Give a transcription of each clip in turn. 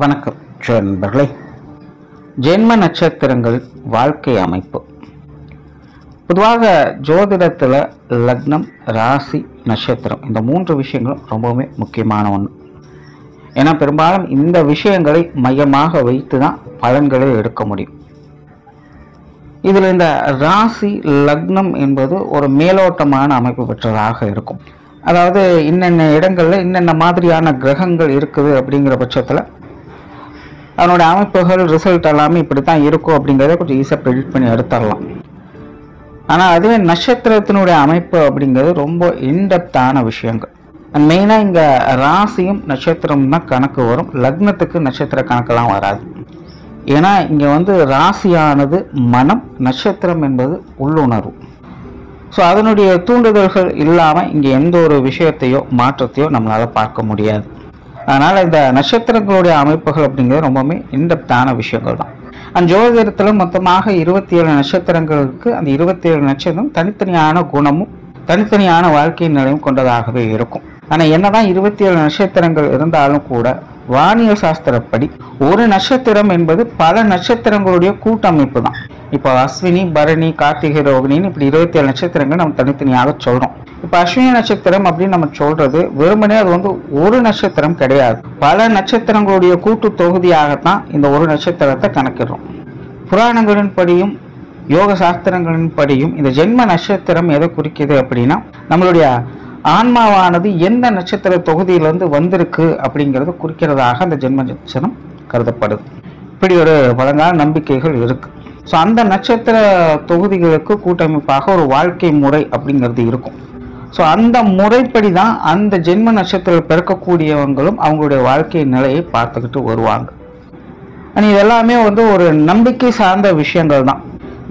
வணக்கம் நண்பர்களே. ஜென்ம நட்சத்திரங்கள் வாழ்க்கை அமைப்பு. பொதுவாக ஜோதிடத்தில் லக்னம், ராசி, நட்சத்திரம் இந்த 3 விஷயங்களும் ரொம்பவுமே முக்கியமான ஒன்று. ஏன்னா பெரும்பாலும் இந்த விஷயங்களை மையமாக வைத்து தான் பலன்களை எடுக்க முடியும். இதில் இந்த ராசி, லக்னம் என்பது ஒரு மேலோட்டமான அமைப்பு பெற்றதாக இருக்கும். அதாவது இன்னென்ன இடங்களில் இன்னென்ன மாதிரியான கிரகங்கள் இருக்குது அப்படிங்கிற பட்சத்தில் அதனுடைய அமைப்புகள், ரிசல்ட் எல்லாமே இப்படி தான் இருக்கும் அப்படிங்கிறத கொஞ்சம் ஈஸியாக ப்ரெடிக்ட் பண்ணி எடுத்துடலாம். ஆனால் அதுவே நட்சத்திரத்தினுடைய அமைப்பு அப்படிங்கிறது ரொம்ப இன்டெப்தான விஷயங்கள். மெயினாக இங்கே ராசியும் நட்சத்திரம் தான் கணக்கு வரும். லக்னத்துக்கு நட்சத்திர கணக்கெல்லாம் வராது. ஏன்னா இங்கே ராசியானது மனம், நட்சத்திரம் என்பது உள்ளுணர்வு. ஸோ அதனுடைய தூண்டுதல்கள் இல்லாமல் இங்கே எந்த ஒரு விஷயத்தையோ மாற்றத்தையோ நம்மளால் பார்க்க முடியாது. அதனால் இந்த நட்சத்திரங்களுடைய அமைப்புகள் அப்படிங்கிறது ரொம்பவுமே இன்டெப்தான விஷயங்கள் தான். அந்த ஜோதிடத்தில் மொத்தமாக 27 நட்சத்திரங்கள் இருக்குது. அந்த 27 நட்சத்திரம் தனித்தனியான குணமும் தனித்தனியான வாழ்க்கை நிலையும் கொண்டதாகவே இருக்கும். ஆனால் என்னதான் 27 நட்சத்திரங்கள் இருந்தாலும் கூட வானியல் சாஸ்திரப்படி ஒரு நட்சத்திரம் என்பது பல நட்சத்திரங்களுடைய கூட்டமைப்பு தான். இப்போ அஸ்வினி, பரணி, கார்த்திகை, ரோகிணின்னு இப்படி 27 நட்சத்திரங்கள் நம்ம தனித்தனியாக சொல்கிறோம். இப்போ அஸ்வினி நட்சத்திரம் அப்படின்னு நம்ம சொல்றது வெறுமனே அது ஒரு நட்சத்திரம் கிடையாது. பல நட்சத்திரங்களுடைய கூட்டு தொகுதியாகத்தான் இந்த ஒரு நட்சத்திரத்தை கணக்கிடுறோம். புராணங்களின் படியும் யோக சாஸ்திரங்களின் படியும் இந்த ஜென்ம நட்சத்திரம் எதை குறிக்குது அப்படின்னா நம்மளுடைய ஆன்மாவானது எந்த நட்சத்திர தொகுதியிலிருந்து வந்திருக்கு அப்படிங்கிறது குறிக்கிறதாக அந்த ஜென்ம நட்சத்திரம் கருதப்படுது. இப்படி ஒரு பழங்கால நம்பிக்கைகள் இருக்கு. ஸோ அந்த நட்சத்திர தொகுதிகளுக்கு கூட்டமைப்பாக ஒரு வாழ்க்கை முறை அப்படிங்கிறது இருக்கும். ஸோ அந்த முறைப்படி தான் அந்த ஜென்ம நட்சத்திரம் பிறக்கக்கூடியவங்களும் அவங்களுடைய வாழ்க்கை நிலையை பார்த்துக்கிட்டு வருவாங்க. ஆனால் இதெல்லாமே ஒரு நம்பிக்கை சார்ந்த விஷயங்கள் தான்.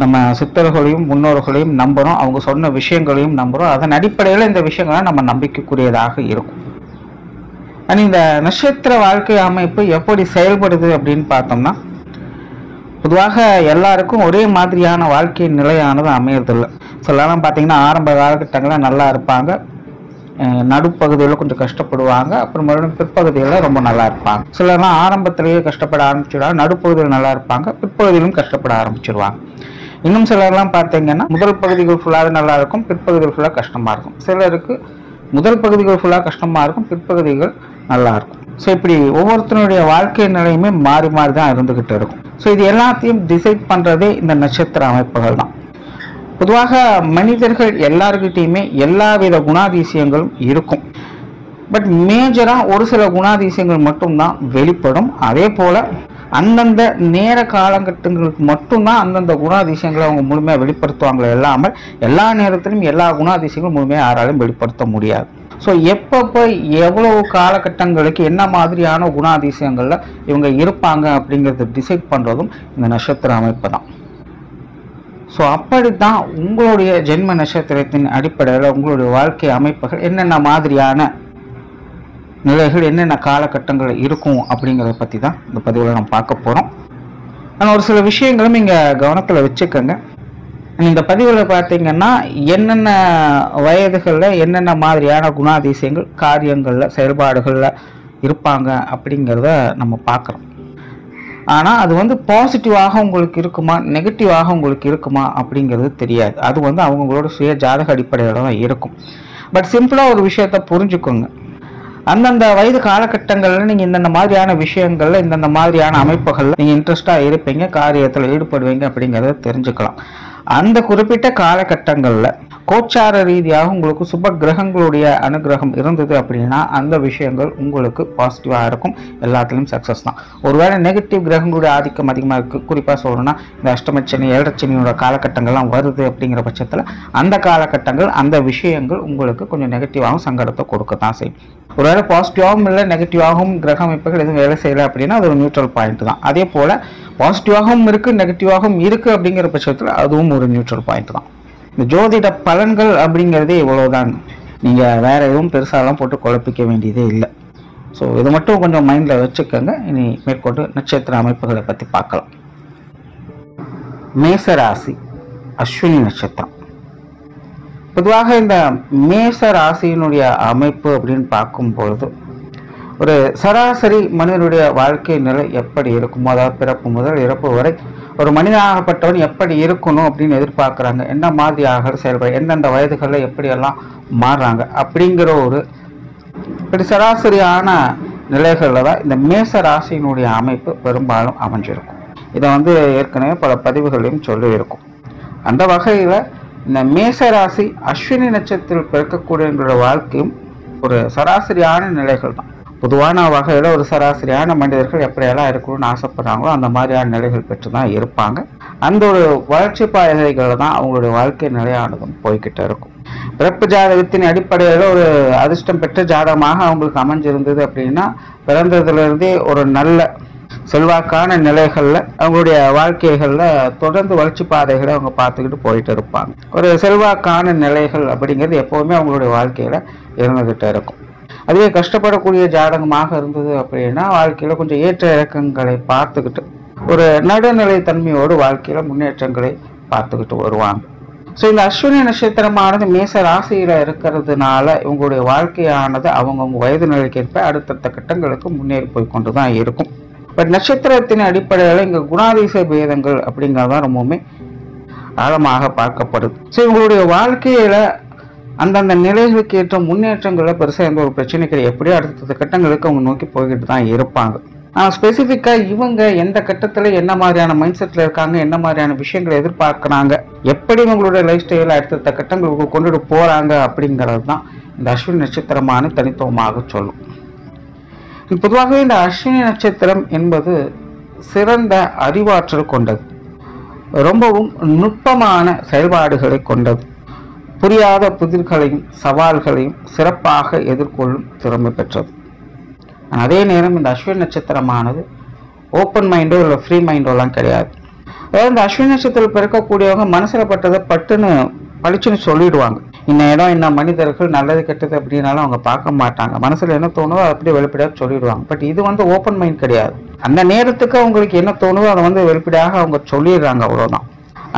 நம்ம சித்தர்களையும் முன்னோர்களையும் நம்புகிறோம், அவங்க சொன்ன விஷயங்களையும் நம்புகிறோம். அதன் அடிப்படையில் இந்த விஷயங்கள்லாம் நம்ம நம்பிக்கைக்குரியதாக இருக்கும். ஆனால் இந்த நட்சத்திர வாழ்க்கை அமைப்பு எப்படி செயல்படுது அப்படின்னு பார்த்தோம்னா, பொதுவாக எல்லாருக்கும் ஒரே மாதிரியான வாழ்க்கை நிலையானது அமையறதில்லை. சிலலாம் பார்த்தீங்கன்னா ஆரம்ப காலகட்டங்களில் நல்லா இருப்பாங்க, நடுப்பகுதியில் கொஞ்சம் கஷ்டப்படுவாங்க, அப்புறம் மறுபடியும் பிற்பகுதியில் ரொம்ப நல்லா இருப்பாங்க. சிலர்லாம் ஆரம்பத்திலேயே கஷ்டப்பட ஆரம்பிச்சிடுவாங்க, நடுப்பகுதியில் நல்லா இருப்பாங்க, பிற்பகுதியிலும் கஷ்டப்பட ஆரம்பிச்சிடுவாங்க. இன்னும் சிலர்லாம் பார்த்தீங்கன்னா முதல் பகுதிகள் ஃபுல்லாக நல்லா இருக்கும், பிற்பகுதிகள் ஃபுல்லாக கஷ்டமாக இருக்கும். சிலருக்கு முதல் பகுதிகள் ஃபுல்லாக கஷ்டமாக இருக்கும், பிற்பகுதிகள் நல்லா இருக்கும். ஸோ இப்படி ஒவ்வொருத்தருடைய வாழ்க்கை நிலையுமே மாறி மாறி தான் இருந்துக்கிட்டு இருக்கும். ஸோ இது எல்லாத்தையும் டிசைட் பண்ணுறதே இந்த நட்சத்திர அமைப்புகள் தான். பொதுவாக மனிதர்கள் எல்லாருக்கிட்டையுமே எல்லாவித குணாதிசயங்களும் இருக்கும். பட் மேஜராக ஒரு சில குணாதிசயங்கள் மட்டும்தான் வெளிப்படும். அதே போல் அந்தந்த நேர காலகட்டங்களுக்கு மட்டும்தான் அந்தந்த குணாதிசயங்களை அவங்க முழுமையாக வெளிப்படுத்துவாங்களே இல்லாமல் எல்லா நேரத்திலும் எல்லா குணாதிசயங்களும் முழுமையாக யாராலும் வெளிப்படுத்த முடியாது. ஸோ எப்பப்போ எவ்வளவு காலகட்டங்களுக்கு என்ன மாதிரியான குணாதிசயங்களில் இவங்க இருப்பாங்க அப்படிங்கிறத டிசைட் பண்ணுறதும் இந்த நட்சத்திர அமைப்பு தான். ஸோ அப்படித்தான் உங்களுடைய ஜென்ம நட்சத்திரத்தின் அடிப்படையில் உங்களுடைய வாழ்க்கை அமைப்புகள் என்னென்ன மாதிரியான நிலைகள் என்னென்ன காலகட்டங்கள் இருக்கும் அப்படிங்கிறத பற்றி தான் இந்த பதிவில் நம்ம பார்க்க போகிறோம். ஆனால் ஒரு சில விஷயங்களும் இங்கே கவனத்தில் வச்சுக்கோங்க. இந்த பதிவில் பார்த்தீங்கன்னா என்னென்ன வயதுகளில் என்னென்ன மாதிரியான குணாதிசயங்கள் காரியங்களில் செயல்பாடுகளில் இருப்பாங்க அப்படிங்கிறத நம்ம பார்க்குறோம். ஆனால் அது பாசிட்டிவாக உங்களுக்கு இருக்குமா நெகட்டிவாக உங்களுக்கு இருக்குமா அப்படிங்கிறது தெரியாது. அது அவங்களோட சுய ஜாதக அடிப்படையில் தான் இருக்கும். பட் சிம்பிளாக ஒரு விஷயத்தை புரிஞ்சுக்கோங்க. அந்தந்த வயது காலகட்டங்களில் நீங்கள் இந்தந்த மாதிரியான விஷயங்களில் இந்தந்த மாதிரியான அமைப்புகளில் நீங்கள் இன்ட்ரெஸ்டாக இருப்பீங்க, காரியத்தில் ஈடுபடுவீங்க அப்படிங்கிறத தெரிஞ்சுக்கலாம். அந்த குறிப்பிட்ட காலகட்டங்களில் கோச்சார ரீதியாக உங்களுக்கு சுப கிரகங்களுடைய அனுகிரகம் இருந்தது அப்படின்னா அந்த விஷயங்கள் உங்களுக்கு பாசிட்டிவாக இருக்கும், எல்லாத்துலேயும் சக்ஸஸ் தான். ஒருவேளை நெகட்டிவ் கிரகங்களுடைய ஆதிக்கம் அதிகமாக இருக்குது, குறிப்பாக சொல்லணும்னா இந்த அஷ்டமச்சனி, ஏழரைச்சனியோட காலகட்டங்கள்லாம் வருது அப்படிங்கிற பட்சத்தில் அந்த காலகட்டங்கள் அந்த விஷயங்கள் உங்களுக்கு கொஞ்சம் நெகட்டிவாகவும் சங்கடத்தை கொடுக்கத்தான் செய்யும். ஒருவேளை பாசிட்டிவாகவும் இல்லை நெகட்டிவாகவும் கிரக அமைப்புகள் எதுவும் வேலை செய்யலை அப்படின்னா அது ஒரு நியூட்ரல் பாயிண்ட் தான். அதே போல் பாசிட்டிவாகவும் இருக்குது நெகட்டிவாகவும் இருக்குது அப்படிங்கிற பட்சத்தில் அதுவும் ஒரு நியூட்ரல் பாயிண்ட் தான். இந்த ஜோதிட பலன்கள் அப்படிங்கிறதே இவ்வளோதான். நீங்கள் வேறு எதுவும் பெருசாலாம் போட்டு குழப்பிக்க வேண்டியதே இல்லை. ஸோ இதை மட்டும் கொஞ்சம் மைண்டில் வச்சுக்கோங்க. இனி மேற்கொண்டு நட்சத்திர அமைப்புகளை பற்றி பார்க்கலாம். மேசராசி, அஸ்வினி நட்சத்திரம். பொதுவாக இந்த மேச ராசியினுடைய அமைப்பு அப்படின்னு பார்க்கும்பொழுது ஒரு சராசரி மனிதனுடைய வாழ்க்கை நிலை எப்படி இருக்கும், அதாவது பிறப்பு முதல் இறப்பு வரை ஒரு மனிதனாகப்பட்டவன் எப்படி இருக்கணும் அப்படின்னு எதிர்பார்க்குறாங்க, என்ன மாதிரியாக செயல்பட எந்தெந்த வயதுகளில் எப்படியெல்லாம் மாறுறாங்க அப்படிங்கிற ஒரு இப்படி சராசரியான நிலைகளில் தான் இந்த மேச ராசியினுடைய அமைப்பு பெரும்பாலும் அமைஞ்சிருக்கும். இதை ஏற்கனவே பல பதிவுகளையும் சொல்லியிருக்கும். அந்த வகையில் இந்த மேச ராசி அஸ்வினி நட்சத்திரத்தில் பிறக்கக்கூடிய வாழ்க்கையும் ஒரு சராசரியான நிலைகள் தான். பொதுவான வகையில் ஒரு சராசரியான மனிதர்கள் எப்படியெல்லாம் இருக்கணும்னு ஆசைப்படுறாங்களோ அந்த மாதிரியான நிலைகள் பெற்று தான் இருப்பாங்க. அந்த ஒரு வளர்ச்சி பாதைகளில் தான் அவங்களுடைய வாழ்க்கை நிலையானதும் போய்கிட்டு இருக்கும். பிறப்பு ஜாதகத்தின் அடிப்படையில் ஒரு அதிர்ஷ்டம் பெற்ற ஜாதகமாக அவங்களுக்கு அமைஞ்சிருந்தது அப்படின்னா பிறந்ததுலேருந்தே ஒரு நல்ல செல்வாக்கான நிலைகளில் அவங்களுடைய வாழ்க்கைகளில் தொடர்ந்து வளர்ச்சி பாதைகளை அவங்க பார்த்துக்கிட்டு போயிட்டு இருப்பாங்க. ஒரு செல்வாக்கான நிலைகள் அப்படிங்கிறது எப்போவுமே அவங்களுடைய வாழ்க்கையில் இருந்துகிட்டு இருக்கும். அதுவே கஷ்டப்படக்கூடிய ஜாதகமாக இருந்தது அப்படின்னா வாழ்க்கையில் கொஞ்சம் ஏற்ற இறக்கங்களை பார்த்துக்கிட்டு ஒரு நடுநிலை தன்மையோடு வாழ்க்கையில் முன்னேற்றங்களை பார்த்துக்கிட்டு வருவாங்க. ஸோ இந்த அஸ்வினி நட்சத்திரமானது மேச ராசியில் இருக்கிறதுனால இவங்களுடைய வாழ்க்கையானது அவங்கவுங்க வயது நிலைக்கேற்ப அடுத்தடுத்த கட்டங்களுக்கு முன்னேறி போய் கொண்டு தான் இருக்கும். பட் நட்சத்திரத்தின் அடிப்படையில் இங்கே குணாதிசய பேதங்கள் அப்படிங்கிறதான் ரொம்பவுமே ஆழமாக பார்க்கப்படுது. ஸோ இவங்களுடைய வாழ்க்கையில் அந்தந்த நிலைகளுக்கு ஏற்ற முன்னேற்றங்களை பெருசாக எந்த ஒரு பிரச்சனை கிடையாது. எப்படியோ அடுத்த கட்டங்களுக்கு அவங்க நோக்கி போய்கிட்டு தான் இருப்பாங்க. ஆனால் ஸ்பெசிஃபிக்காக இவங்க எந்த கட்டத்தில் என்ன மாதிரியான மைண்ட் செட்டில் இருக்காங்க, என்ன மாதிரியான விஷயங்களை எதிர்பார்க்குறாங்க, எப்படி இவங்களுடைய லைஃப் ஸ்டைலில் அடுத்த கட்டங்களுக்கு கொண்டுட்டு போகிறாங்க அப்படிங்கிறது தான் இந்த அஸ்வினி நட்சத்திரமான தனித்துவமாக சொல்லும். பொதுவாகவே இந்த அஸ்வினி நட்சத்திரம் என்பது சிறந்த அறிவாற்றல் கொண்டது, ரொம்பவும் நுட்பமான செயல்பாடுகளை கொண்டது, புரியாத புதிர்களையும் சவால்களையும் சிறப்பாக எதிர்கொள்ளும் திறமை பெற்றது. அதே நேரம் இந்த அஸ்வினி நட்சத்திரமானது ஓப்பன் மைண்டோ இல்லை ஃப்ரீ மைண்டோலாம் கிடையாது. அதாவது இந்த அஸ்வினி நட்சத்திரம் பிறக்கக்கூடியவங்க மனசில் பட்டதை பட்டுன்னு பளிச்சுன்னு சொல்லிடுவாங்க. இன்னும் இடம் இன்ன மனிதர்கள் நல்லது கெட்டது அப்படின்னாலும் அவங்க பார்க்க மாட்டாங்க. மனசில் என்ன தோணுதோ அதை அப்படியே வெளிப்படையாக சொல்லிடுவாங்க. பட் இது ஓப்பன் மைண்ட் கிடையாது. அந்த நேரத்துக்கு அவங்களுக்கு என்ன தோணுதோ அதை வெளிப்படையாக அவங்க சொல்லிடுறாங்க, அவ்வளோதான்.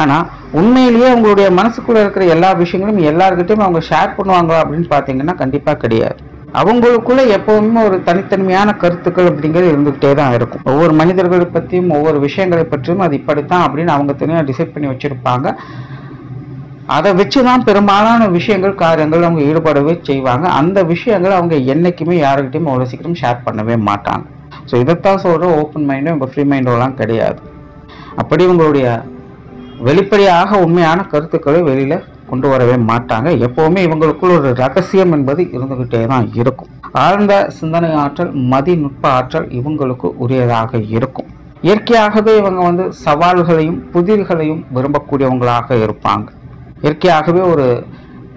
ஆனால் உண்மையிலேயே அவங்களுடைய மனசுக்குள்ளே இருக்கிற எல்லா விஷயங்களும் எல்லாருக்கிட்டையும் அவங்க ஷேர் பண்ணுவாங்களா அப்படின்னு பார்த்தீங்கன்னா கண்டிப்பாக கிடையாது. அவங்களுக்குள்ள எப்பவுமே ஒரு தனித்தன்மையான கருத்துக்கள் அப்படிங்கிறது இருந்துகிட்டே தான் இருக்கும். ஒவ்வொரு மனிதர்களை பற்றியும் ஒவ்வொரு விஷயங்களை பற்றியும் அது இப்படித்தான் அப்படின்னு அவங்க தனியாக டிசைட் பண்ணி வச்சிருப்பாங்க. அதை வச்சுதான் பெரும்பாலான விஷயங்கள் காரியங்கள் அவங்க ஈடுபடவே செய்வாங்க. அந்த விஷயங்கள் அவங்க என்னைக்குமே யாருக்கிட்டையும் அவ்வளோ சீக்கிரம் ஷேர் பண்ணவே மாட்டாங்க. ஸோ இதைத்தான் சொல்கிற ஓப்பன் மைண்டும் இவங்க ஃப்ரீ மைண்டோலாம் கிடையாது. அப்படி உங்களுடைய வெளிப்படையாக உண்மையான கருத்துக்களை வெளியில் கொண்டு வரவே மாட்டாங்க. எப்போவுமே இவங்களுக்குள் ஒரு ரகசியம் என்பது இருந்துகிட்டே தான் இருக்கும். ஆழ்ந்த சிந்தனை ஆற்றல், மதி நுட்ப ஆற்றல் இவங்களுக்கு உரியதாக இருக்கும். இயற்கையாகவே இவங்க சவால்களையும் புதிர்களையும் விரும்பக்கூடியவங்களாக இருப்பாங்க. இயற்கையாகவே ஒரு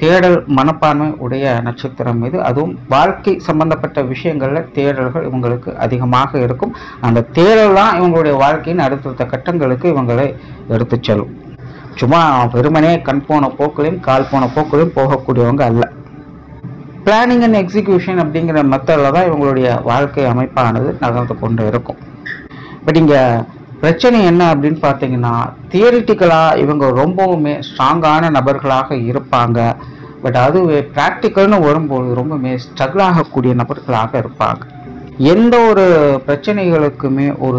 தேடல் மனப்பான்மை உடைய நட்சத்திரம் இது. அதுவும் வாழ்க்கை சம்பந்தப்பட்ட விஷயங்களில் தேடல்கள் இவங்களுக்கு அதிகமாக இருக்கும். அந்த தேடல் தான் இவங்களுடைய வாழ்க்கையின் அடுத்தடுத்த கட்டங்களுக்கு இவங்களை எடுத்து செல்லும். சும்மா வெறுமனே கண் போன போக்குலையும் கால் போன போக்குலையும் போகக்கூடியவங்க அல்ல. பிளானிங் அண்ட் எக்ஸிக்யூஷன் அப்படிங்கிற மெத்தடில் தான் இவங்களுடைய வாழ்க்கை அமைப்பானது நகர்ந்து கொண்டு இருக்கும். பட் இங்கே பிரச்சனை என்ன அப்படின்னு பார்த்தீங்கன்னா, தியரிட்டிக்கலாக இவங்க ரொம்பவுமே ஸ்ட்ராங்கான நபர்களாக இருப்பாங்க. பட் அதுவே ப்ராக்டிக்கல்னு வரும்போது ரொம்பவுமே ஸ்ட்ரகிள் ஆகக்கூடிய நபர்களாக இருப்பாங்க. எந்த ஒரு பிரச்சனைகளுக்குமே ஒரு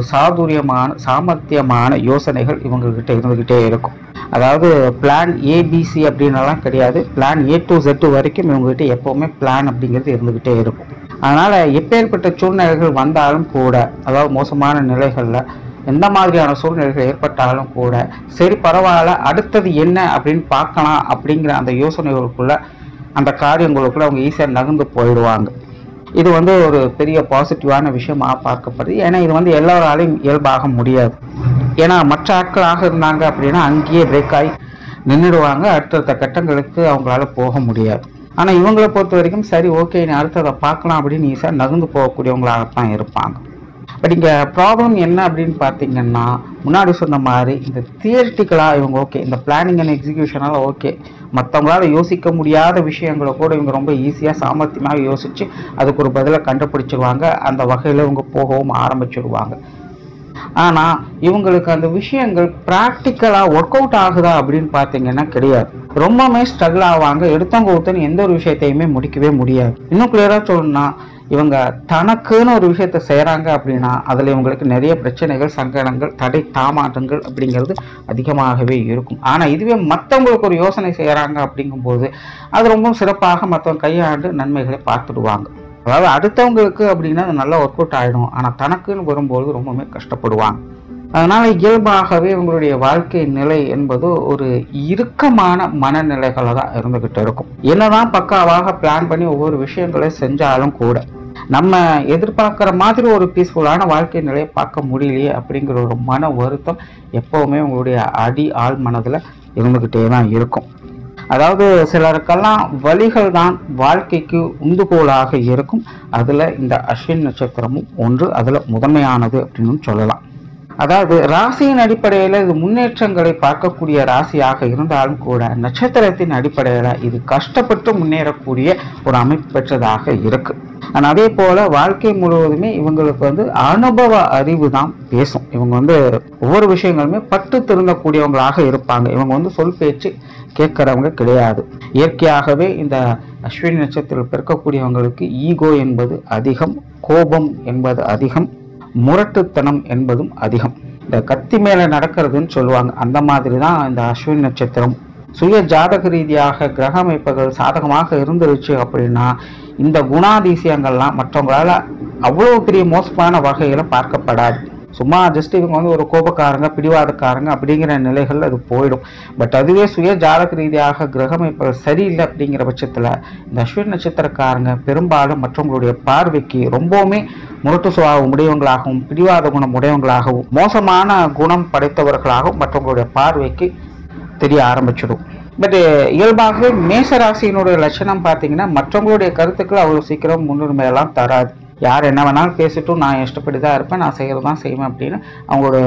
சாமர்த்தியமான யோசனைகள் இவங்ககிட்ட இருந்துக்கிட்டே இருக்கும். அதாவது பிளான் ஏபிசி அப்படின்னலாம் கிடையாது. பிளான் A to Z வரைக்கும் இவங்ககிட்ட எப்போவுமே பிளான் அப்படிங்கிறது இருந்துக்கிட்டே இருக்கும். அதனால் எப்பேற்பட்ட சூழ்நிலைகள் வந்தாலும் கூட, அதாவது மோசமான நிலைகளில் எந்த மாதிரியான சூழ்நிலைகள் ஏற்பட்டாலும் கூட சரி பரவாயில்ல, அடுத்தது என்ன அப்படின்னு பார்க்கலாம் அப்படிங்கிற அந்த யோசனைகளுக்குள்ள அந்த காரியங்களுக்குள்ள அவங்க ஈஸியாக நகர்ந்து போயிடுவாங்க. இது ஒரு பெரிய பாசிட்டிவான விஷயமாக பார்க்கப்படுது. ஏன்னா இது எல்லாராலையும் இயல்பாக முடியாது. ஏன்னா மற்ற ஆட்களாக இருந்தாங்க அப்படின்னா அங்கேயே பிரேக் ஆகி நின்றுடுவாங்க. அடுத்தடுத்த கட்டங்களுக்கு அவங்களால போக முடியாது. ஆனால் இவங்களை பொறுத்த வரைக்கும் சரி ஓகே நீ அடுத்ததை பார்க்கலாம் அப்படின்னு ஈஸியாக நகர்ந்து போகக்கூடியவங்களாகத்தான் இருப்பாங்க. பட் இங்கே ப்ராப்ளம் என்ன அப்படின்னு பார்த்தீங்கன்னா, முன்னாடி சொன்ன மாதிரி இந்த தியரிட்டிக்கலாக இவங்க ஓகே, இந்த பிளானிங் அண்ட் எக்ஸிக்யூஷனால் ஓகே, மற்றவங்களால யோசிக்க முடியாத விஷயங்களை கூட இவங்க ரொம்ப ஈஸியாக சாமர்த்தியமாக யோசித்து அதுக்கு ஒரு பதிலை கண்டுபிடிச்சிருவாங்க. அந்த வகையில் இவங்க போகவும் ஆரம்பிச்சிடுவாங்க. ஆனால் இவங்களுக்கு அந்த விஷயங்கள் ப்ராக்டிக்கலாக ஒர்க் அவுட் ஆகுதா அப்படின்னு பார்த்தீங்கன்னா கிடையாது. ரொம்பவுமே ஸ்ட்ரகிள் ஆவாங்க. எடுத்தவங்க ஒருத்தன் எந்த ஒரு விஷயத்தையுமே முடிக்கவே முடியாது. இன்னும் கிளியராக சொல்லணும்னா, இவங்க தனக்குன்னு ஒரு விஷயத்த செய்கிறாங்க அப்படின்னா அதில் இவங்களுக்கு நிறைய பிரச்சனைகள், சங்கடங்கள், தடை தாமாட்டங்கள் அப்படிங்கிறது அதிகமாகவே இருக்கும். ஆனால் இதுவே மற்றவங்களுக்கு ஒரு யோசனை செய்கிறாங்க அப்படிங்கும்போது அது ரொம்ப சிறப்பாக மற்றவங்க கையாண்டு நன்மைகளை பார்த்துடுவாங்க. அதாவது அடுத்தவங்களுக்கு அப்படின்னா அது நல்லா ஒர்க் அவுட் ஆகிடும். ஆனால் தனக்குன்னு வரும்போது ரொம்பவுமே கஷ்டப்படுவாங்க. அதனால் இயல்பாகவே இவங்களுடைய வாழ்க்கை நிலை என்பது ஒரு இறுக்கமான மனநிலைகளை தான் இருந்துக்கிட்டு இருக்கும். என்னதான் பக்காவாக பிளான் பண்ணி ஒவ்வொரு விஷயங்களை செஞ்சாலும் கூட நம்ம எதிர்பார்க்குற மாதிரி ஒரு பீஸ்ஃபுல்லான வாழ்க்கை நிலையை பார்க்க முடியலையே அப்படிங்கிற ஒரு மன வருத்தம் எப்போவுமே உங்களுடைய ஆழ் மனதில் இருந்துக்கிட்டே தான் இருக்கும். அதாவது சிலருக்கெல்லாம் வழிகள் தான் வாழ்க்கைக்கு உந்துகோலாக இருக்கும். அதில் இந்த அஸ்வின் நட்சத்திரமும் ஒன்று, அதில் முதன்மையானது அப்படின்னு சொல்லலாம். அதாவது ராசியின் அடிப்படையில் இது முன்னேற்றங்களை பார்க்கக்கூடிய ராசியாக இருந்தாலும் கூட நட்சத்திரத்தின் அடிப்படையில் இது கஷ்டப்பட்டு முன்னேறக்கூடிய ஒரு அமைப்பு பெற்றதாக இருக்கு. ஆனால் அதே போல வாழ்க்கை முழுவதுமே இவங்களுக்கு அனுபவ அறிவு தான் பேசும். இவங்க ஒவ்வொரு விஷயங்களுமே பட்டு திருந்தக்கூடியவங்களாக இருப்பாங்க. இவங்க சொல் பேச்சு கேட்கறவங்க கிடையாது. இயற்கையாகவே இந்த அஸ்வினி நட்சத்திரத்தில் பிறக்கக்கூடியவங்களுக்கு ஈகோ என்பது அதிகம், கோபம் என்பது அதிகம், முரட்டுத்தனம் என்பதும் அதிகம். இந்த கத்தி மேல நடக்கிறதுன்னு சொல்லுவாங்க. அந்த மாதிரி தான் இந்த அஸ்வினி நட்சத்திரம். சுய ஜாதக ரீதியாக கிரக அமைப்புகள் சாதகமாக இருந்துருச்சு அப்படின்னா இந்த குணாதிசயங்கள்லாம் மற்றவங்களால அவ்வளோ பெரிய மோசமான வகையில பார்க்கப்படாது. சும்மா ஜஸ்ட் இவங்க ஒரு கோபக்காரங்க, பிடிவாதக்காரங்க அப்படிங்கிற நிலைகள் அது போயிடும். பட் அதுவே சுய ஜாதக ரீதியாக கிரகமைப்புகள் சரியில்லை அப்படிங்கிற பட்சத்தில் இந்த அஸ்வினி நட்சத்திரக்காரங்க பெரும்பாலும் மற்றவங்களுடைய பார்வைக்கு ரொம்பவுமே முரட்டு சுபாவம் உடையவங்களாகவும், பிடிவாத குணம் உடையவங்களாகவும், மோசமான குணம் படைத்தவர்களாகவும் மற்றவங்களுடைய பார்வைக்கு தெரிய ஆரம்பிச்சிடும். பட் இயல்பாகவே மேசராசியினுடைய லட்சணம் பார்த்தீங்கன்னா மற்றவங்களுடைய கருத்துக்கள் அவ்வளோ சீக்கிரம் முன்னுரிமையெல்லாம் தராது. யார் என்ன வேணாலும் பேசிட்டும் நான் இஷ்டப்படி தான் இருப்பேன், நான் செய்கிறது தான் செய்வேன் அப்படின்னு அவங்களோட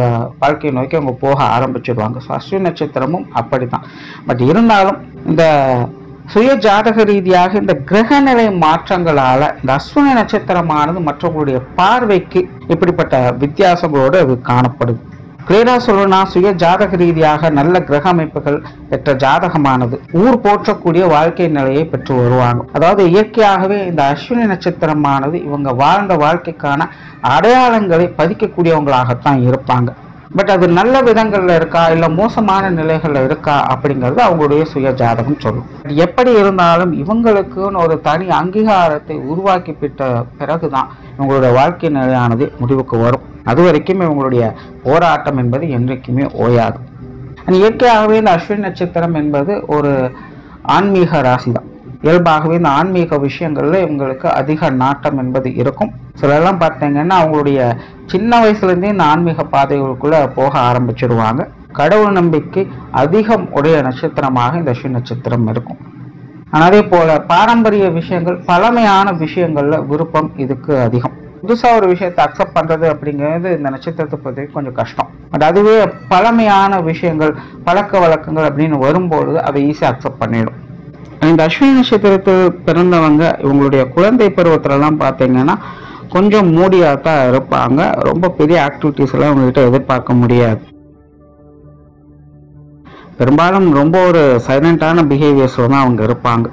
வாழ்க்கையை நோக்கி அவங்க போக ஆரம்பிச்சிடுவாங்க. ஸோ அஸ்வினி நட்சத்திரமும் அப்படி தான். பட் இருந்தாலும் இந்த சுய ஜாதக ரீதியாக இந்த கிரகநிலை மாற்றங்களால் இந்த அஸ்வினி நட்சத்திரமானது மற்றவங்களுடைய பார்வைக்கு இப்படிப்பட்ட வித்தியாசங்களோடு அது காணப்படுது. கிளியராக சொல்லணும்னா சுய ஜாதக ரீதியாக நல்ல கிரக அமைப்புகள் பெற்ற ஜாதகமானது ஊர் போற்றக்கூடிய வாழ்க்கை நிலையை பெற்று வருவாங்க. அதாவது இயற்கையாகவே இந்த அஸ்வினி நட்சத்திரமானது இவங்க வாழ்ந்த வாழ்க்கைக்கான அடையாளங்களை பதிக்கக்கூடியவங்களாகத்தான் இருப்பாங்க. பட் அது நல்ல விதங்கள்ல இருக்கா இல்லை மோசமான நிலைகள்ல இருக்கா அப்படிங்கிறது அவங்களுடைய சுய ஜாதகம் சொல்லும். எப்படி இருந்தாலும் இவங்களுக்குன்னு ஒரு தனி அங்கீகாரத்தை உருவாக்கி பெற்ற பிறகுதான் இவங்களுடைய வாழ்க்கை நிலையானது முடிவுக்கு வரும். அது வரைக்கும் இவங்களுடைய போராட்டம் என்பது என்றைக்குமே ஓயாது. இயற்கையாகவே இந்த அஸ்வினி நட்சத்திரம் என்பது ஒரு ஆன்மீக ராசி தான். இயல்பாகவே இந்த ஆன்மீக விஷயங்கள்ல இவங்களுக்கு அதிக நாட்டம் என்பது இருக்கும். சிலரெல்லாம் பார்த்தீங்கன்னா அவங்களுடைய சின்ன வயசுலேருந்தே இந்த ஆன்மீக பாதைகளுக்குள்ள போக ஆரம்பிச்சிடுவாங்க. கடவுள் நம்பிக்கை அதிகம் உடைய நட்சத்திரமாக இந்த அஸ்வினி நட்சத்திரம் இருக்கும். ஆனால் அதே போல பாரம்பரிய விஷயங்கள், பழமையான விஷயங்கள்ல விருப்பம் இதுக்கு அதிகம். புதுசாக ஒரு விஷயத்தை அக்செப்ட் பண்ணுறது அப்படிங்கிறது இந்த நட்சத்திரத்தை பொறுத்த கொஞ்சம் கஷ்டம். பட் அதுவே பழமையான விஷயங்கள், பழக்க வழக்கங்கள் அப்படின்னு வரும்பொழுது அதை ஈஸியாக அக்செப்ட் பண்ணிடும். இந்த அஸ்வினி நட்சத்திரத்தில் பிறந்தவங்க இவங்களுடைய குழந்தை பருவத்திலலாம் பார்த்தீங்கன்னா கொஞ்சம் மூடியாக தான் இருப்பாங்க. ரொம்ப பெரிய ஆக்டிவிட்டீஸ் எல்லாம் அவங்ககிட்ட எதிர்பார்க்க முடியாது. பெரும்பாலும் ரொம்ப ஒரு சைலண்டான பிஹேவியர்ஸில் தான் அவங்க இருப்பாங்க.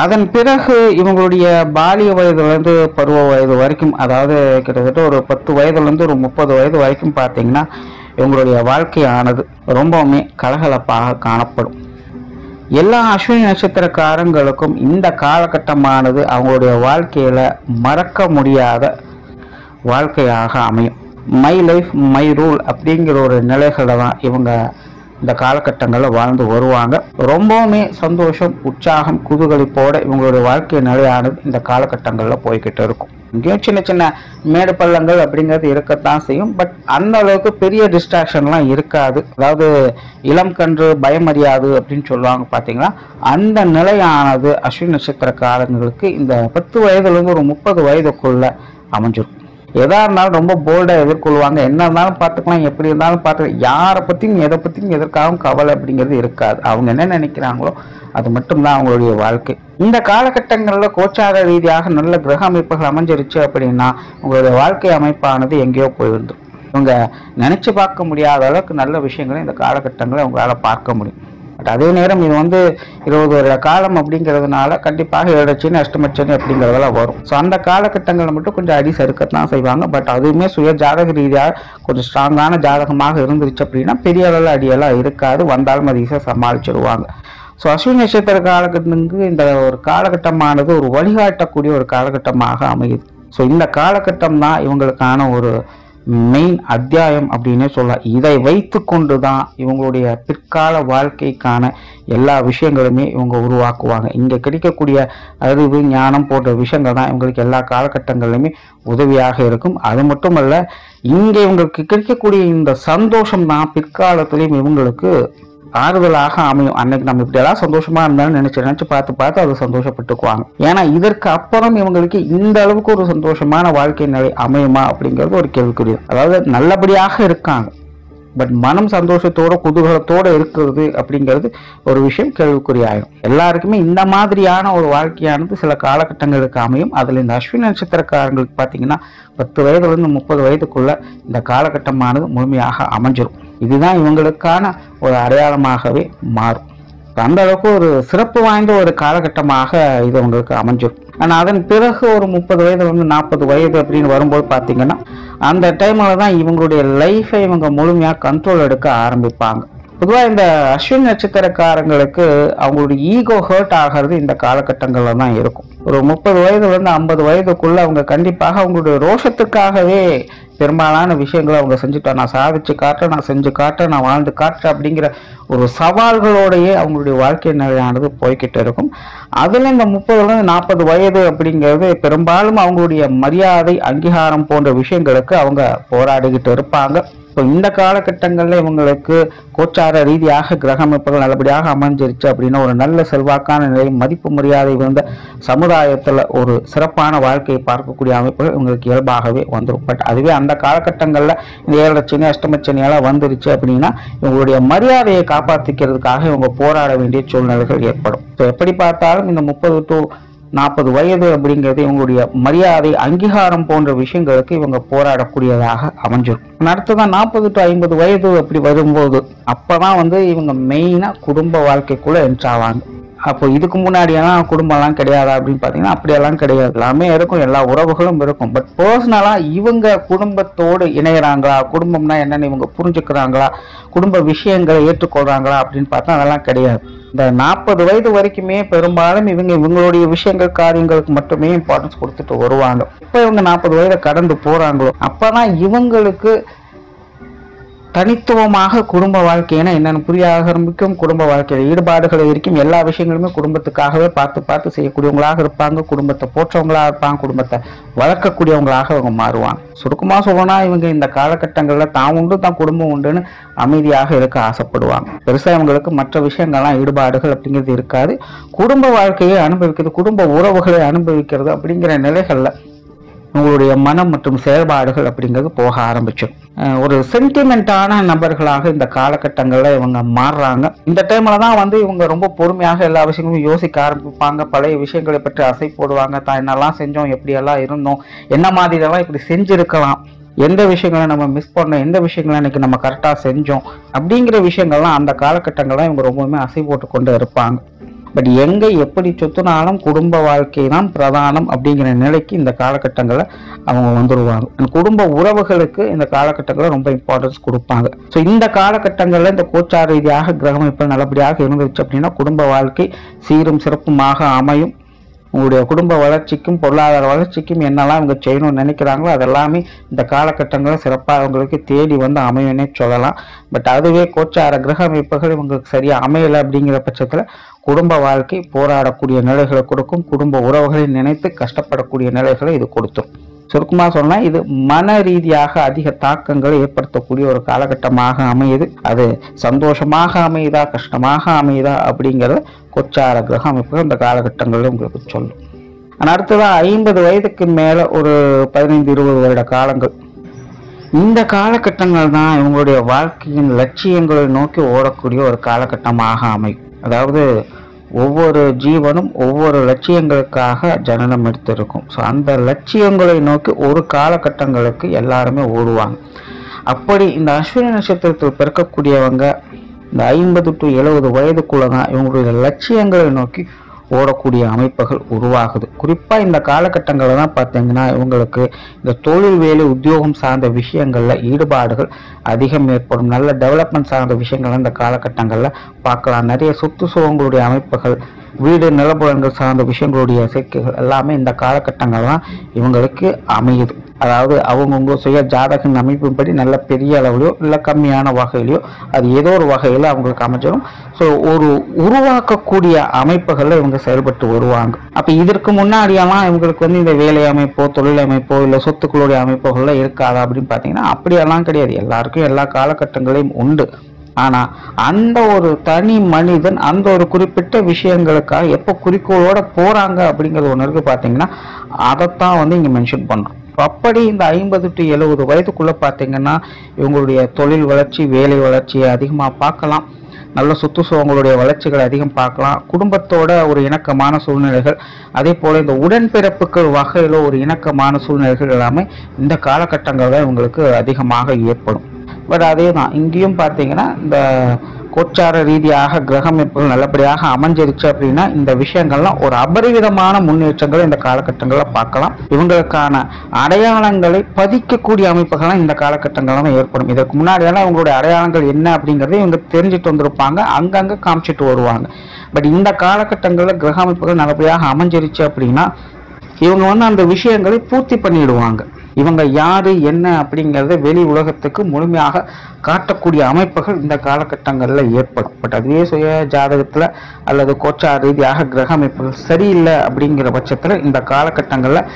அதன் பிறகு இவங்களுடைய பாலிய வயதுலேருந்து பருவ வயது வரைக்கும், அதாவது கிட்டத்தட்ட ஒரு 10 வயதுலேருந்து ஒரு 30 வயது வரைக்கும் பார்த்தீங்கன்னா இவங்களுடைய வாழ்க்கையானது ரொம்பவுமே கலகலப்பாக காணப்படும். எல்லா அஸ்வினி நட்சத்திரக்காரங்களுக்கும் இந்த காலகட்டமானது அவங்களுடைய வாழ்க்கையில் மறக்க முடியாத வாழ்க்கையாக அமையும். மை லைஃப் மை ரூல் அப்படிங்கிற ஒரு நிலைகளை தான் இவங்க இந்த காலகட்டங்களில் வாழ்ந்து வருவாங்க. ரொம்பவுமே சந்தோஷம், உற்சாகம், குதூகலிப்போட இவங்களுடைய வாழ்க்கை நிலையானது இந்த காலகட்டங்களில் போய்கிட்டு இருக்கும். இங்கேயும் சின்ன சின்ன மேடு பள்ளங்கள் அப்படிங்கிறது இருக்கத்தான் செய்யும். பட் அந்த அளவுக்கு பெரிய டிஸ்ட்ராக்ஷன்லாம் இருக்காது. அதாவது இளம் கன்று பயமறியாது அப்படின்னு சொல்லுவாங்க பார்த்தீங்களா, அந்த நிலையானது அஸ்வினி நட்சத்திரக்காரங்களுக்கு இந்த 10 வயதுலேருந்து ஒரு 30 வயதுக்குள்ள அமைஞ்சிருக்கும். எதா இருந்தாலும் ரொம்ப போல்டாக எதிர்கொள்வாங்க. என்ன இருந்தாலும் பார்த்துக்கலாம், எப்படி இருந்தாலும் பார்த்துக்கலாம். யாரை பற்றியும் எதை பற்றியும் எதற்காகவும் கவலை அப்படிங்கிறது இருக்காது. அவங்க என்ன நினைக்கிறாங்களோ அது மட்டும்தான் அவங்களுடைய வாழ்க்கை. இந்த காலகட்டங்களில் கோச்சார ரீதியாக நல்ல கிரக அமைப்புகள் அமைஞ்சிருச்சு அப்படின்னா உங்களுடைய வாழ்க்கை அமைப்பானது எங்கேயோ போயிருந்துடும். இவங்க நினைச்சு பார்க்க முடியாத அளவுக்கு நல்ல விஷயங்களை இந்த காலகட்டங்களை உங்களால் பார்க்க முடியும். பட் அதே நேரம் இது வந்து 20 வருட காலம் அப்படிங்கிறதுனால கண்டிப்பாக ஏழச்சனி அஷ்டமச்சனி அப்படிங்கிறதெல்லாம் வரும். ஸோ அந்த காலகட்டங்களில் மட்டும் கொஞ்சம் அடி சறுக்கத்தான் செய்வாங்க. பட் அதுவுமே சுய ஜாதக ரீதியாக கொஞ்சம் ஸ்ட்ராங்கான ஜாதகமாக இருந்துருச்சு அப்படின்னா பெரிய அளவில் அடியெல்லாம் இருக்காது, வந்தாலும் அது ஈஸியாக சமாளிச்சிடுவாங்க. ஸோ அஸ்வினி நட்சத்திர காலகட்டத்துக்கு இந்த ஒரு காலகட்டமானது ஒரு வழிகாட்டக்கூடிய ஒரு காலகட்டமாக அமையுது. ஸோ இந்த காலகட்டம் தான் இவங்களுக்கான ஒரு மெயின் அத்தியாயம் அப்படின்னே சொல்லலாம். இதை வைத்து கொண்டு தான் இவங்களுடைய பிற்கால வாழ்க்கைக்கான எல்லா விஷயங்களுமே இவங்க உருவாக்குவாங்க. இங்கே கிடைக்கக்கூடிய அறிவு ஞானம் போன்ற விஷயங்கள் தான் இவங்களுக்கு எல்லா காலகட்டங்களிலுமே உதவியாக இருக்கும். அது மட்டுமல்ல, இங்கே இவங்களுக்கு கிடைக்கக்கூடிய இந்த சந்தோஷம் தான் பிற்காலத்திலையும் இவங்களுக்கு ஆறுதலாக அமையும். அன்னைக்கு நம்ம இப்படியெல்லாம் சந்தோஷமா இருந்தாலும் நினைச்சு பார்த்து அது சந்தோஷப்பட்டுக்குவாங்க. ஏன்னா இதற்கு அப்புறம் இவங்களுக்கு இந்த அளவுக்கு ஒரு சந்தோஷமான வாழ்க்கை நிலை அமையுமா அப்படிங்கிறது ஒரு கேள்விக்குரியது. அதாவது நல்லபடியாக இருக்காங்க, பட் மனம் சந்தோஷத்தோட குதூகலத்தோட இருக்கிறது அப்படிங்கிறது ஒரு விஷயம் கேள்விக்குறியாயிரும். எல்லாருக்குமே இந்த மாதிரியான ஒரு வாழ்க்கையானது சில காலகட்டங்களுக்கு அமையும். அதுல இந்த அஸ்வினி நட்சத்திரக்காரங்களுக்கு பார்த்தீங்கன்னா 10 வயதுலேருந்து 30 வயதுக்குள்ள இந்த காலகட்டமானது முழுமையாக அமைஞ்சிரும். இதுதான் இவங்களுக்கான ஒரு அடையாளமாகவே மாறும். அந்த அளவுக்கு ஒரு சிறப்பு வாய்ந்த ஒரு காலகட்டமாக இது உங்களுக்கு அமைஞ்சிடும். ஆனால் அதன் பிறகு ஒரு 30 வயதுலேருந்து 40 வயது அப்படின்னு வரும்போது பார்த்தீங்கன்னா அந்த டைமில் தான் இவங்களுடைய லைஃபை இவங்க முழுமையாக கண்ட்ரோல் எடுக்க ஆரம்பிப்பாங்க. பொதுவாக இந்த அஸ்வினி நட்சத்திரக்காரங்களுக்கு அவங்களுடைய ஈகோ ஹர்ட் ஆகிறது இந்த காலகட்டங்களில் தான் இருக்கும். ஒரு 30 வயதுலேருந்து 50 வயதுக்குள்ள அவங்க கண்டிப்பாக அவங்களுடைய ரோஷத்துக்காகவே பெரும்பாலான விஷயங்களை அவங்க செஞ்சுட்டோம். நான் சாதிச்சு காட்டுறேன், நான் செஞ்சு காட்டுறேன், நான் வாழ்ந்து காட்டுறேன் அப்படிங்கிற ஒரு சவால்களோடையே அவங்களுடைய வாழ்க்கை நிலையானது போய்கிட்டு இருக்கும். அதில் இந்த 30லேருந்து 40 வயது அப்படிங்கிறது பெரும்பாலும் அவங்களுடைய மரியாதை அங்கீகாரம் போன்ற விஷயங்களுக்கு அவங்க போராடிக்கிட்டு இருப்பாங்க. ஸோ இந்த காலகட்டங்களில் இவங்களுக்கு கோச்சார ரீதியாக கிரக அமைப்புகள் நல்லபடியாக அமைஞ்சிருச்சு அப்படின்னா ஒரு நல்ல செல்வாக்கான நிலை, மதிப்பு மரியாதை வந்த சமுதாயத்தில் ஒரு சிறப்பான வாழ்க்கையை பார்க்கக்கூடிய அமைப்புகள் இவங்களுக்கு இயல்பாகவே வந்துடும். பட் அதுவே அந்த காலகட்டங்களில் இந்த 7 சனி அஷ்டமச்சனியெல்லாம் வந்துருச்சு அப்படின்னா இவங்களுடைய மரியாதையை காப்பாற்றிக்கிறதுக்காக இவங்க போராட வேண்டிய சூழ்நிலைகள் ஏற்படும். ஸோ எப்படி பார்த்தாலும் இந்த 30 to 40 வயது அப்படிங்கிறது இவங்களுடைய மரியாதை அங்கீகாரம் போன்ற விஷயங்களுக்கு இவங்க போராடக்கூடியதாக அமைஞ்சிடும். அடுத்ததான் 40 to 50 வயது அப்படி வரும்போது அப்பதான் வந்து இவங்க மெயினா குடும்ப வாழ்க்கைக்குள்ள என்ட்ராவாங்க. அப்போ இதுக்கு முன்னாடியெல்லாம் குடும்பம்லாம் கிடையாதா அப்படின்னு பார்த்தீங்கன்னா அப்படியெல்லாம் கிடையாது. எல்லாமே இருக்கும், எல்லா உறவுகளும் இருக்கும். பட் பர்சனலாக இவங்க குடும்பத்தோடு இணைகிறாங்களா, குடும்பம்னா என்னென்னு இவங்க புரிஞ்சுக்கிறாங்களா, குடும்ப விஷயங்களை ஏற்றுக்கொள்றாங்களா அப்படின்னு பார்த்தா அதெல்லாம் கிடையாது. இந்த 40 வயது வரைக்குமே பெரும்பாலும் இவங்களுடைய விஷயங்கள் காரியங்களுக்கு மட்டுமே இம்பார்ட்டன்ஸ் கொடுத்துட்டு வருவாங்க. இப்போ இவங்க 40 வயதை கடந்து போறாங்களோ அப்பதான் இவங்களுக்கு தனித்துவமாக குடும்ப வாழ்க்கைன்னா என்னென்னு புரிய ஆரம்பிக்கும். குடும்ப வாழ்க்கையில் ஈடுபாடுகள் இருக்கும். எல்லா விஷயங்களுமே குடும்பத்துக்காகவே பார்த்து செய்யக்கூடியவங்களாக இருப்பாங்க. குடும்பத்தை போற்றவங்களாக இருப்பாங்க. குடும்பத்தை வளர்க்கக்கூடியவங்களாக அவங்க மாறுவாங்க. சுருக்கமாக சொல்லணும்னா இவங்க இந்த காலகட்டங்களில் தான் உண்டு தான் குடும்பம் உண்டுன்னு அமைதியாக இருக்க ஆசைப்படுவாங்க. பெருசாக இவங்களுக்கு மற்ற விஷயங்கள்லாம் ஈடுபாடுகள் அப்படிங்கிறது இருக்காது. குடும்ப வாழ்க்கையை அனுபவிக்கிறது, குடும்ப உறவுகளை அனுபவிக்கிறது அப்படிங்கிற நிலைகளில் உங்களுடைய மனம் மற்றும் செயல்பாடுகள் அப்படிங்கிறது போக ஆரம்பிச்சிடும். ஒரு சென்டிமெண்டான நபர்களாக இந்த காலகட்டங்களில் இவங்க மாறுறாங்க. இந்த டைம்ல தான் வந்து இவங்க ரொம்ப பொறுமையாக எல்லா விஷயங்களும் யோசிக்க ஆரம்பிப்பாங்க. பழைய விஷயங்களை பற்றி அசை போடுவாங்க. தான் என்னெல்லாம் செஞ்சோம், எப்படியெல்லாம் இருந்தோம், என்ன மாதிரியெல்லாம் இப்படி செஞ்சிருக்கலாம், எந்த விஷயங்களை நம்ம மிஸ் பண்ணோம், எந்த விஷயங்களை இன்னைக்கு நம்ம கரெக்டாக செஞ்சோம் அப்படிங்கிற விஷயங்கள்லாம் அந்த காலகட்டங்கள்லாம் இவங்க ரொம்பவுமே அசை போட்டு கொண்டு இருப்பாங்க. பட் எங்கே எப்படி சுத்தினாலும் குடும்ப வாழ்க்கை தான் பிரதானம் அப்படிங்கிற நிலைக்கு இந்த காலகட்டங்களில் அவங்க வந்துடுவாங்க. குடும்ப உறவுகளுக்கு இந்த காலகட்டங்களில் ரொம்ப இம்பார்ட்டன்ஸ் கொடுப்பாங்க. ஸோ இந்த காலகட்டங்களில் இந்த கோச்சார ரீதியாக கிரகமைப்பு நல்லபடியாக இருந்துச்சு அப்படின்னா குடும்ப வாழ்க்கை சீரும் சிறப்புமாக அமையும். உங்களுடைய குடும்ப வளர்ச்சிக்கும் பொருளாதார வளர்ச்சிக்கும் என்னெல்லாம் இவங்க செய்யணும்னு நினைக்கிறாங்களோ அதெல்லாமே இந்த காலகட்டங்களில் சிறப்பாக அவங்களுக்கு தேடி வந்து அமையும்னே சொல்லலாம். பட் அதுவே கோச்சார கிரக அமைப்புகள் இவங்களுக்கு சரியாக அமையலை அப்படிங்கிற பட்சத்தில் குடும்ப வாழ்க்கை போராடக்கூடிய நிலைகளை கொடுக்கும். குடும்ப உறவுகளை நினைத்து கஷ்டப்படக்கூடிய நிலைகளை இது கொடுத்துரும். சுருக்கமாக சொன்னால் இது மன ரீதியாக அதிக தாக்கங்களை ஏற்படுத்தக்கூடிய ஒரு காலகட்டமாக அமையுது. அது சந்தோஷமாக அமையுதா கஷ்டமாக அமையுதா அப்படிங்கிறத கோச்சார கிரக அமைப்புகள் இந்த காலகட்டங்களில் உங்களுக்கு சொல்லும். ஆனால் அடுத்ததாக 50 வயதுக்கு மேலே ஒரு 15-20 வருட காலங்கள், இந்த காலகட்டங்கள் தான் இவங்களுடைய வாழ்க்கையின் லட்சியங்களை நோக்கி ஓடக்கூடிய ஒரு காலகட்டமாக அமையும். அதாவது ஒவ்வொரு ஜீவனும் ஒவ்வொரு லட்சியங்களுக்காக ஜனனம் எடுத்திருக்கும். ஸோ அந்த லட்சியங்களை நோக்கி ஒரு காலகட்டங்களுக்கு எல்லாருமே ஓடுவாங்க. அப்படி இந்த அஸ்வினி நட்சத்திரத்தில் பிறக்கக்கூடியவங்க இந்த 50 to 70 வயதுக்குள்ள தான் இவங்களுடைய லட்சியங்களை நோக்கி ஓடக்கூடிய அமைப்புகள் உருவாகுது. குறிப்பாக இந்த காலகட்டங்களில் தான் பார்த்தீங்கன்னா இவங்களுக்கு இந்த தொழில் வேலை உத்தியோகம் சார்ந்த விஷயங்களில் ஈடுபாடுகள் அதிகம் ஏற்படும். நல்ல டெவலப்மெண்ட் சார்ந்த விஷயங்கள் இந்த காலகட்டங்களில் பார்க்கலாம். நிறைய சொத்து சுகங்களுடைய அமைப்புகள், வீடு நிலப்புலன்கள் சார்ந்த விஷயங்களுடைய சேர்க்கைகள் எல்லாமே இந்த காலகட்டங்கள் தான் இவங்களுக்கு அமையுது. அதாவது அவங்கவுங்க சுய ஜாதக அமைப்பின்படி நல்ல பெரிய அளவுலையோ இல்லை கம்மியான வகையிலையோ அது ஏதோ ஒரு வகையில் அவங்களுக்கு அமைஞ்சிடும். ஸோ ஒரு உருவாக்கக்கூடிய அமைப்புகளில் இவங்க செயல்பட்டு வருவாங்க. அப்போ இதற்கு முன்னாடியெல்லாம் இவங்களுக்கு இந்த வேலை அமைப்போ தொழில் அமைப்போ இல்லை சொத்துக்களுடைய அமைப்புகள்லாம் இருக்காதா அப்படின்னு பார்த்தீங்கன்னா அப்படியெல்லாம் கிடையாது. எல்லாருக்கும் எல்லா காலகட்டங்களையும் உண்டு. ஆனால் அந்த ஒரு தனி மனிதன் அந்த ஒரு குறிப்பிட்ட விஷயங்களுக்காக எப்போ குறிக்கோளோட போகிறாங்க அப்படிங்கிறது ஒன்று இருக்குது பார்த்தீங்கன்னா அதைத்தான் இங்கே மென்ஷன் பண்ணுறோம். அப்படி இந்த 50 to 70 வயதுக்குள்ளே பார்த்தீங்கன்னா இவங்களுடைய தொழில் வளர்ச்சி வேலை வளர்ச்சியை அதிகமாக பார்க்கலாம். நல்ல சொத்து சுகங்களுடைய வளர்ச்சிகளை அதிகம் பார்க்கலாம். குடும்பத்தோட ஒரு இணக்கமான சூழ்நிலைகள், அதே போல் இந்த உடன்பிறப்புகள் வகையில் ஒரு இணக்கமான சூழ்நிலைகள் எல்லாமே இந்த காலகட்டங்களில் இவங்களுக்கு அதிகமாக ஏற்படும். பட் அதே தான் இங்கேயும் பார்த்தீங்கன்னா இந்த கோச்சார ரீதியாக கிரகமைப்புகள் நல்லபடியாக அமைஞ்சிருச்சு அப்படின்னா இந்த விஷயங்கள்லாம் ஒரு அபரிவிதமான முன்னேற்றங்களை இந்த காலகட்டங்களில் பார்க்கலாம். இவங்களுக்கான அடையாளங்களை பதிக்கக்கூடிய அமைப்புகள்லாம் இந்த காலகட்டங்களில் தான் ஏற்படும். இதற்கு முன்னாடியெல்லாம் இவங்களுடைய அடையாளங்கள் என்ன அப்படிங்கிறத இவங்க தெரிஞ்சுட்டு வந்திருப்பாங்க, அங்கங்கே காமிச்சிட்டு வருவாங்க. பட் இந்த காலகட்டங்களில் கிரக அமைப்புகள் நல்லபடியாக அமைஞ்சிருச்சு அப்படின்னா இவங்க அந்த விஷயங்களை பூர்த்தி பண்ணிடுவாங்க. இவங்க யாரு என்ன அப்படிங்கிறத வெளி உலகத்துக்கு முழுமையாக காட்டக்கூடிய அமைப்புகள் இந்த காலகட்டங்களில் ஏற்படும். பட் அதுவே சுய ஜாதகத்தில் அல்லது கோச்சார ரீதியாக கிரக அமைப்புகள் சரியில்லை அப்படிங்கிற பட்சத்தில் இந்த காலகட்டங்களில்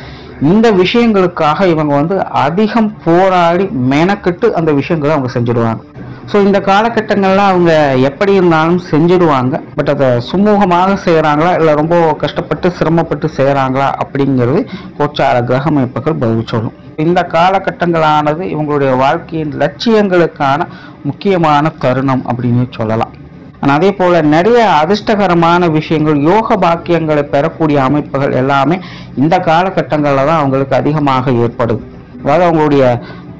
இந்த விஷயங்களுக்காக இவங்க அதிகம் போராடி மெனக்கிட்டு அந்த விஷயங்களை அவங்க செஞ்சிடுவாங்க. ஸோ இந்த காலகட்டங்களில் அவங்க எப்படி இருந்தாலும் செஞ்சிடுவாங்க. பட் அதை சுமூகமாக செய்கிறாங்களா இல்லை ரொம்ப கஷ்டப்பட்டு சிரமப்பட்டு செய்கிறாங்களா அப்படிங்கிறது கோச்சார கிரக அமைப்புகள் பதில் சொல்லும். இந்த காலகட்டங்களானது இவங்களுடைய வாழ்க்கையின் லட்சியங்களுக்கான முக்கியமான தருணம் அப்படின்னு சொல்லலாம். ஆனால் அதே போல் நிறைய அதிர்ஷ்டகரமான விஷயங்கள் யோக பாக்கியங்களை பெறக்கூடிய அமைப்புகள் எல்லாமே இந்த காலகட்டங்களில் தான் அவங்களுக்கு அதிகமாக ஏற்படுது. அதாவது அவங்களுடைய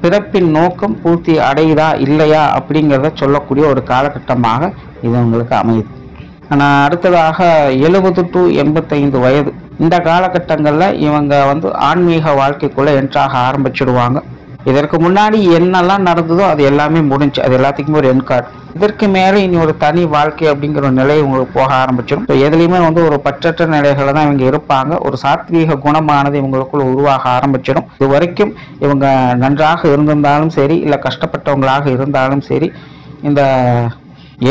பிறப்பின் நோக்கம் பூர்த்தி அடையுதா இல்லையா அப்படிங்கிறத சொல்லக்கூடிய ஒரு காலகட்டமாக இது அவங்களுக்கு அமையுது. ஆனால் அடுத்ததாக 70 to 85 வயது இந்த காலகட்டங்களில் இவங்க ஆன்மீக வாழ்க்கைக்குள்ளே என்ட்ராக ஆரம்பிச்சிடுவாங்க. இதற்கு முன்னாடி என்னெல்லாம் நடந்ததோ அது எல்லாமே முடிஞ்சு, அது எல்லாத்துக்குமே ஒரு என் கார்டு. இதற்கு மேலே இனி ஒரு தனி வாழ்க்கை அப்படிங்கிற ஒரு நிலை இவங்களுக்கு போக ஆரம்பிச்சிடும். ஸோ எதுலையுமே ஒரு பற்றற்ற நிலைகளை தான் இவங்க இருப்பாங்க. ஒரு சாத்வீக குணமானது இவங்களுக்குள்ள உருவாக ஆரம்பிச்சிடும். இது வரைக்கும் இவங்க நன்றாக இருந்திருந்தாலும் சரி இல்லை கஷ்டப்பட்டவங்களாக இருந்தாலும் சரி இந்த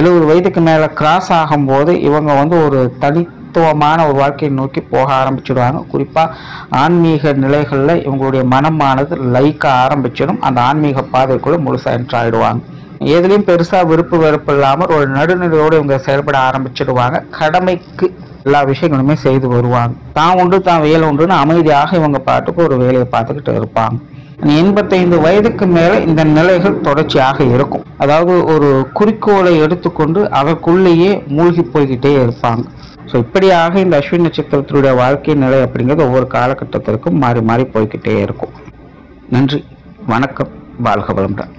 70 வயதுக்கு மேலே கிராஸ் ஆகும்போது இவங்க ஒரு தனித்துவமான ஒரு வாழ்க்கையை நோக்கி போக ஆரம்பிச்சிடுவாங்க. குறிப்பாக ஆன்மீக நிலைகளில் இவங்களுடைய மனமானது லைக்க ஆரம்பிச்சிடும். அந்த ஆன்மீக பாதைக்குள்ளே முழுசாக என்ட்ராயிடுவாங்க. எதுலையும் பெருசாக விருப்பு வெறுப்பு இல்லாமல் ஒரு நடுநிலையோடு இவங்க செயல்பட ஆரம்பிச்சிடுவாங்க. கடமைக்கு எல்லா விஷயங்களுமே செய்து வருவாங்க. தான் உண்டு தான் வேலை உண்டுன்னு அமைதியாக இவங்க பாட்டுக்கு ஒரு வேலையை பார்த்துக்கிட்டு இருப்பாங்க. 85 வயதுக்கு மேலே இந்த நிலைகள் தொடர்ச்சியாக இருக்கும். அதாவது ஒரு குறிக்கோளை எடுத்துக்கொண்டு அதற்குள்ளேயே மூழ்கி போய்கிட்டே இருப்பாங்க. ஸோ இப்படியாக இந்த அஸ்வினி நட்சத்திரத்தினுடைய வாழ்க்கை நிலை அப்படிங்கிறது ஒவ்வொரு காலகட்டத்திற்கும் மாறி மாறி போய்கிட்டே இருக்கும். நன்றி, வணக்கம், வாழ்க வளமுடன்.